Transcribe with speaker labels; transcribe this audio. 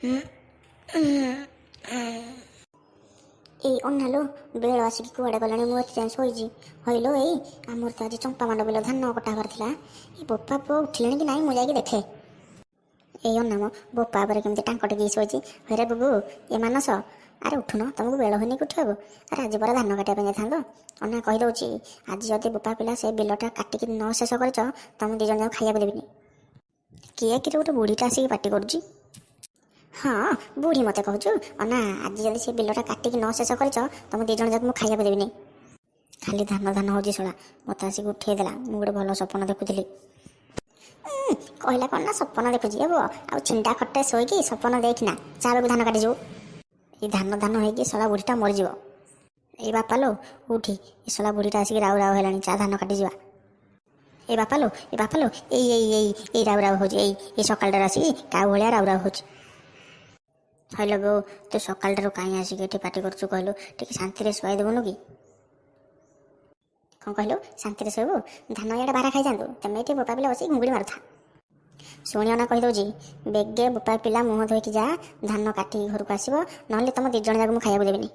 Speaker 1: ଏଇ ଅନାଲୋ ବେଳ ଆସିକି କୁଆଡ଼େ ଗଲାଣି। ମୁଁ ଏତେ ଶୋଇଛି। ହଇଲୋ ଏଇ ଆମର ତ ଆଜି ଚମ୍ପା ମାଣ୍ଡ ବିଲ ଧାନ କଟା ହବାର ଥିଲା। ଏ ବୋପା ପୁଅ ଉଠିଲେଣି କି ନାହିଁ ମୁଁ ଯାଇକି ଦେଖେ। ଏଇ ଅନାମ ବୋପା ଉପରେ କେମିତି ଟାଙ୍କ ଟେକି ଶୋଇଛି। ହଇରେ ବୁବୁ ଏ ମାନସ, ଆରେ ଉଠୁନ, ତମକୁ ବେଳ ହୋଇନି କି ଉଠିବାକୁ? ଆରେ ଆଜି ପରା ଧାନ କାଟିବା ପାଇଁ ଯାଇଥାନ୍ତ। ଅନା କହିଦେଉଛି ଆଜି ଯଦି ବୋପା ପିଲା ସେ ବିଲଟା କାଟିକି ନ ଶେଷ କରିଛ ତମକୁ ଦୁଇ ଜଣ ଯାକ ଖାଇବାକୁ ଦେବିନି। କିଏ କିରେ ଗୋଟେ ବୁଢ଼ୀଟା ଆସିକି ପାଟି କରୁଛି। ହଁ ବୁଢ଼ୀ ମୋତେ କହୁଛୁ? ଅନା ଆଜି ଯଦି ସେ ବିଲଟା କାଟିକି ନ ଶେଷ କରିଛ ତମ ଦୁଇ ଜଣ ଯାକ ମୁଁ ଖାଇବାକୁ ଦେବିନି। ଖାଲି ଧାନ ଧାନ ହେଉଛି ଶଳା, ମୋତେ ଆସିକି ଉଠେଇ ଦେଲା। ମୁଁ ଗୋଟେ ଭଲ ସ୍ୱପ୍ନ ଦେଖୁଥିଲି। କହିଲା କ'ଣ ନା ସପନ ଦେଖୁଛି ଏ ପୁଅ, ଆଉ ଛିଣ୍ଡା ଖଟେ ଶୋଇକି ସପନ ଦେଖିନା, ଚାଲକୁ ଧାନ କାଟିଯିବୁ। ଏଇ ଧାନ ଧାନ ହେଇକି ଶଳା ବୁଢ଼ୀଟା ମରିଯିବ। ଏଇ ବାପାଲୋ ଉଠି, ଏ ଶଳା ବୁଢ଼ୀଟା ଆସିକି ରାଉ ରାଉ ହେଲାଣି, ଚା ଧାନ କାଟିଯିବା। ଏ ବାପାଲୋ ଏଇ ଏଇ ଏଇ ଏଇ ରାଉ ରାଉ ହେଉଛି, ଏଇ ସକାଳଟାରେ ଆସିକି କାଉ ଭଳିଆ ରାଉ ରାଉ ହେଉଛି। ହଇଲୋ ବୋଉ ତୁ ସକାଳଟାରୁ କାହିଁ ଆସିକି ଏଠି ପାଟି କରୁଛୁ କହିଲୁ? ଟିକେ ଶାନ୍ତିରେ ଶୁଆଇ ଦେବୁନୁ କି? କ'ଣ କହିଲୁ? ଶାନ୍ତିରେ ଶୋଇବୁ? ଧାନ ଇଆଡ଼େ ବାରା ଖାଇଯାଆନ୍ତୁ, ତେମେ ଏଠି ବୋପା ପିଲା ବସିକି ଘୁଙ୍ଗୁଡ଼ି ମାରୁଥା। ଶୁଣିଅ ନା କହିଦେଉଛି, ବେଗେ ବୋପା ପିଲା ମୁହଁ ଧୋଇକି ଯା, ଧାନ କାଟିକି ଘରକୁ ଆସିବ, ନହେଲେ ତମ ଦୁଇ ଜଣ ଯାକ ମୁଁ ଖାଇବାକୁ ଦେବିନି।